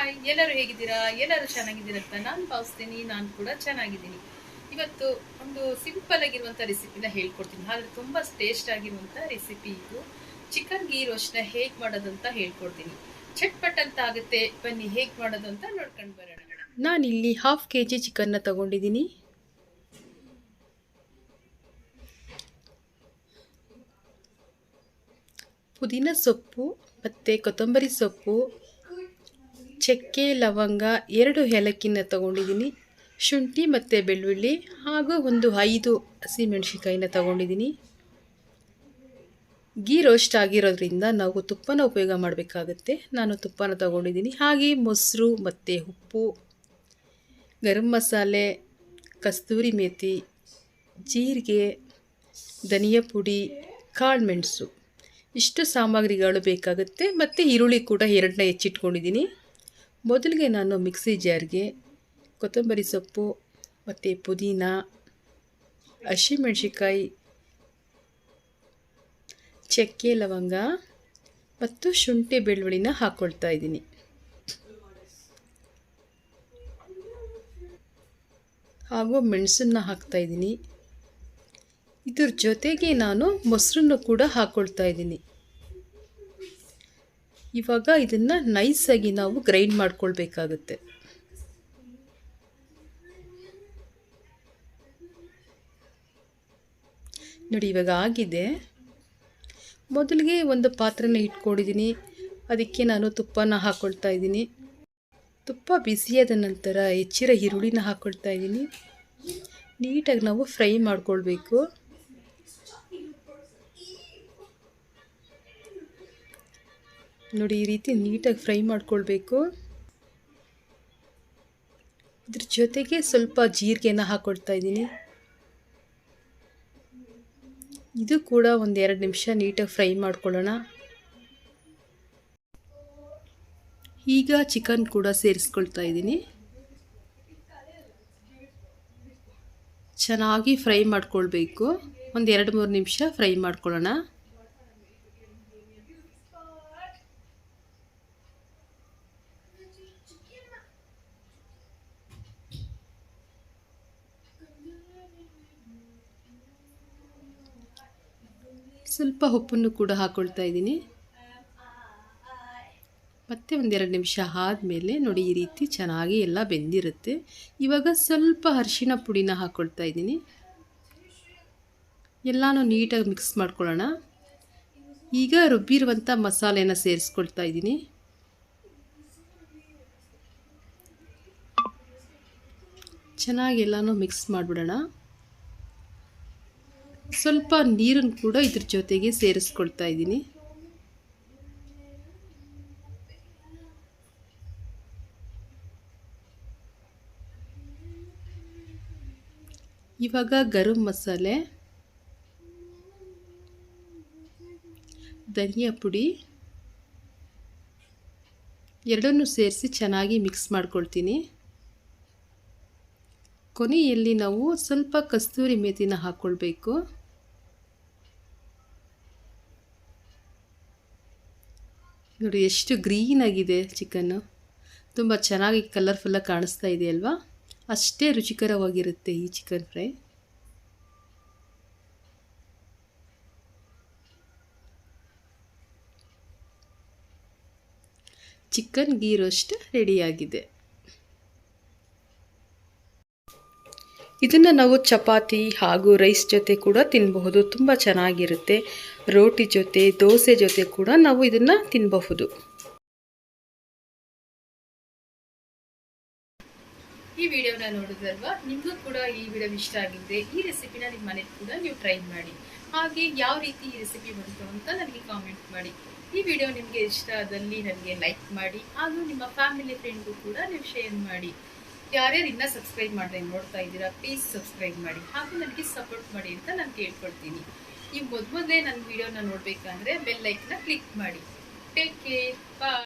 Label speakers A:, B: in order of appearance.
A: Hi, ಎಲ್ಲರೂ ಹೇಗಿದ್ದೀರಾ? ಎಲ್ಲರೂ ಚೆನ್ನಾಗಿದ್ದೀರಾ ಅಂತ ನಾನು ಭಾವಿಸ್ತೀನಿ. ನಾನು ಕೂಡ ಚೆನ್ನಾಗಿದ್ದೀನಿ. ಇವತ್ತು ಒಂದು ಸಿಂಪಲ್ ಆಗಿರುವಂಥ ರೆಸಿಪಿನ ಹೇಳ್ಕೊಡ್ತೀನಿ. ಆದರೆ ತುಂಬ ಟೇಸ್ಟ್ ಆಗಿರುವಂಥ ರೆಸಿಪಿ ಇದು. ಚಿಕನ್ ಗೀ ರೋಸ್ಟ್ನ ಹೇಗೆ ಮಾಡೋದು ಅಂತ ಹೇಳ್ಕೊಡ್ತೀನಿ. ಚಟ್ಪಟ್ ಅಂತ ಆಗುತ್ತೆ. ಬನ್ನಿ ಹೇಗೆ ಮಾಡೋದು ಅಂತ ನೋಡ್ಕೊಂಡು ಬರೋಣ. ನಾನಿಲ್ಲಿ 1/2 kg ಚಿಕನ್ನ ತಗೊಂಡಿದ್ದೀನಿ. ಪುದೀನ ಸೊಪ್ಪು ಮತ್ತು ಕೊತ್ತಂಬರಿ ಸೊಪ್ಪು, ಚಕ್ಕೆ, ಲವಂಗ, 2 ಏಲಕ್ಕಿನ ತಗೊಂಡಿದ್ದೀನಿ. ಶುಂಠಿ ಮತ್ತು ಬೆಳ್ಳುಳ್ಳಿ ಹಾಗೂ ಒಂದು 5 ಹಸಿಮೆಣಸಿಕಾಯಿನ ತಗೊಂಡಿದ್ದೀನಿ. ಗೀ ರೋಸ್ಟ್ ಆಗಿರೋದ್ರಿಂದ ನಾವು ತುಪ್ಪನ ಉಪಯೋಗ ಮಾಡಬೇಕಾಗುತ್ತೆ. ನಾನು ತುಪ್ಪನ ತಗೊಂಡಿದ್ದೀನಿ. ಹಾಗೆ ಮೊಸರು ಮತ್ತು ಉಪ್ಪು, ಗರಂ ಮಸಾಲೆ, ಕಸ್ತೂರಿ ಮೇಥಿ, ಜೀರಿಗೆ, ಧನಿಯಾ ಪುಡಿ, ಕಾಳು ಮೆಣಸು, ಇಷ್ಟು ಸಾಮಗ್ರಿಗಳು ಬೇಕಾಗುತ್ತೆ. ಮತ್ತು ಈರುಳ್ಳಿ ಕೂಡ 2ನ ಹೆಚ್ಚಿಟ್ಕೊಂಡಿದ್ದೀನಿ. ಮೊದಲಿಗೆ ನಾನು ಮಿಕ್ಸಿ ಜಾರ್ಗೆ ಕೊತ್ತಂಬರಿ ಸೊಪ್ಪು ಮತ್ತು ಪುದೀನ, ಹಸಿಮೆಣಸಿಕಾಯಿ, ಚಕ್ಕೆ, ಲವಂಗ ಮತ್ತು ಶುಂಠಿ ಬೆಳ್ಳುಳ್ಳಿನ ಹಾಕ್ಕೊಳ್ತಾ ಇದ್ದೀನಿ. ಹಾಗೂ ಮೆಣಸನ್ನು ಹಾಕ್ತಾಯಿದ್ದೀನಿ. ಇದ್ರ ಜೊತೆಗೆ ನಾನು ಮೊಸರನ್ನು ಕೂಡ ಹಾಕ್ಕೊಳ್ತಾ ಇದ್ದೀನಿ. ಇವಾಗ ಇದನ್ನು ನೈಸಾಗಿ ನಾವು ಗ್ರೈಂಡ್ ಮಾಡ್ಕೊಳ್ಬೇಕಾಗುತ್ತೆ. ನೋಡಿ, ಇವಾಗ ಆಗಿದೆ. ಮೊದಲಿಗೆ ಒಂದು ಪಾತ್ರೆನ ಇಟ್ಕೊಂಡಿದ್ದೀನಿ. ಅದಕ್ಕೆ ನಾನು ತುಪ್ಪನ ಹಾಕ್ಕೊಳ್ತಾ ಇದ್ದೀನಿ. ತುಪ್ಪ ಬಿಸಿಯಾದ ನಂತರ ಹೆಚ್ಚಿರೋ ಈರುಳ್ಳಿನ ಹಾಕ್ಕೊಳ್ತಾ ಇದ್ದೀನಿ. ನೀಟಾಗಿ ನಾವು ಫ್ರೈ ಮಾಡ್ಕೊಳ್ಬೇಕು. ನೋಡಿ, ಈ ರೀತಿ ನೀಟಾಗಿ ಫ್ರೈ ಮಾಡ್ಕೊಳ್ಬೇಕು. ಇದ್ರ ಜೊತೆಗೆ ಸ್ವಲ್ಪ ಜೀರಿಗೆನ ಹಾಕ್ಕೊಳ್ತಾ ಇದ್ದೀನಿ. ಇದು ಕೂಡ ಒಂದು 2 ನಿಮಿಷ ನೀಟಾಗಿ ಫ್ರೈ ಮಾಡ್ಕೊಳ್ಳೋಣ. ಈಗ ಚಿಕನ್ ಕೂಡ ಸೇರಿಸ್ಕೊಳ್ತಾ ಇದ್ದೀನಿ. ಚೆನ್ನಾಗಿ ಫ್ರೈ ಮಾಡ್ಕೊಳ್ಬೇಕು. ಒಂದು 2-3 ನಿಮಿಷ ಫ್ರೈ ಮಾಡ್ಕೊಳ್ಳೋಣ. ಸ್ವಲ್ಪ ಉಪ್ಪನ್ನು ಕೂಡ ಹಾಕ್ಕೊಳ್ತಾ ಇದ್ದೀನಿ. ಮತ್ತೆ ಒಂದು 2 ನಿಮಿಷ ಆದಮೇಲೆ ನೋಡಿ, ಈ ರೀತಿ ಚೆನ್ನಾಗಿ ಎಲ್ಲ ಬೆಂದಿರುತ್ತೆ. ಇವಾಗ ಸ್ವಲ್ಪ ಅರಿಶಿಣ ಪುಡಿನ ಹಾಕ್ಕೊಳ್ತಾ ಇದ್ದೀನಿ. ಎಲ್ಲನೂ ನೀಟಾಗಿ ಮಿಕ್ಸ್ ಮಾಡ್ಕೊಳ್ಳೋಣ. ಈಗ ರುಬ್ಬಿರುವಂಥ ಮಸಾಲೆನ ಸೇರಿಸ್ಕೊಳ್ತಾ ಇದ್ದೀನಿ. ಚೆನ್ನಾಗಿ ಎಲ್ಲನೂ ಮಿಕ್ಸ್ ಮಾಡಿಬಿಡೋಣ. ಸ್ವಲ್ಪ ನೀರನ್ನು ಕೂಡ ಇದ್ರ ಜೊತೆಗೆ ಸೇರಿಸ್ಕೊಳ್ತಾ ಇದ್ದೀನಿ. ಇವಾಗ ಗರಂ ಮಸಾಲೆ, ಧನಿಯಾ ಪುಡಿ ಎರಡನ್ನೂ ಸೇರಿಸಿ ಚೆನ್ನಾಗಿ ಮಿಕ್ಸ್ ಮಾಡ್ಕೊಳ್ತೀನಿ. ಕೊನೆಯಲ್ಲಿ ನಾವು ಸ್ವಲ್ಪ ಕಸ್ತೂರಿ ಮೇಥಿನ ಹಾಕ್ಕೊಳ್ಬೇಕು. ನೋಡಿ, ಎಷ್ಟು ಗ್ರೀನ್ ಆಗಿದೆ ಚಿಕನ್ನು. ತುಂಬ ಚೆನ್ನಾಗಿ ಕಲರ್ಫುಲ್ಲಾಗಿ ಕಾಣಿಸ್ತಾ ಇದೆ ಅಲ್ವಾ? ಅಷ್ಟೇ ರುಚಿಕರವಾಗಿರುತ್ತೆ ಈ chicken fry. Chicken ghee roast ರೆಡಿಯಾಗಿದೆ. ಇದನ್ನು ನಾವು ಚಪಾತಿ ಹಾಗೂ ರೈಸ್ ಜೊತೆ ಕೂಡ ತಿನ್ನಬಹುದು. ತುಂಬ ಚೆನ್ನಾಗಿರುತ್ತೆ. ರೋಟಿ ಜೊತೆ, ದೋಸೆ ಜೊತೆ ಕೂಡ ನಾವು ಇದನ್ನು ತಿನ್ನಬಹುದು. ಈ ವಿಡಿಯೋನ ನೋಡಿದ್ರಲ್ವಾ? ನಿಮಗೂ ಕೂಡ ಈ ವಿಡಿಯೋ ಇಷ್ಟ ಆಗಿದ್ರೆ ಈ ರೆಸಿಪಿನ ನಿಮ್ಮ ಮನೇಲಿ ಕೂಡ ನೀವು ಟ್ರೈ ಮಾಡಿ. ಹಾಗೆ ಯಾವ ರೀತಿ ಈ ರೆಸಿಪಿ ಬಂತು ಅಂತ ನನಗೆ ಕಾಮೆಂಟ್ ಮಾಡಿ. ಈ ವಿಡಿಯೋ ನಿಮಗೆ ಇಷ್ಟ ಆದಲ್ಲಿ ನನಗೆ ಲೈಕ್ ಮಾಡಿ. ಹಾಗೂ ನಿಮ್ಮ ಫ್ಯಾಮಿಲಿ ಫ್ರೆಂಡ್ಗೂ ಕೂಡ ನೀವು ಶೇರ್ ಮಾಡಿ. ಯಾರ್ಯಾರು ಇನ್ನೂ ಸಬ್ಸ್ಕ್ರೈಬ್ ಮಾಡದೆ ನೋಡ್ತಾ ಇದ್ದೀರಾ, ಪ್ಲೀಸ್ ಸಬ್ಸ್ಕ್ರೈಬ್ ಮಾಡಿ. ಹಾಗೂ ನನಗೆ ಸಪೋರ್ಟ್ ಮಾಡಿ ಅಂತ ನಾನು ಕೇಳ್ಕೊಳ್ತೀನಿ. ಈ ಮೊದಲೇ ನನ್ನ ವಿಡಿಯೋನ ನೋಡಬೇಕಂದ್ರೆ ಬೆಲ್ ಐಕನ್ನ ಕ್ಲಿಕ್ ಮಾಡಿ. ಟೇಕ್ ಕೇರ್, ಬಾಯ್.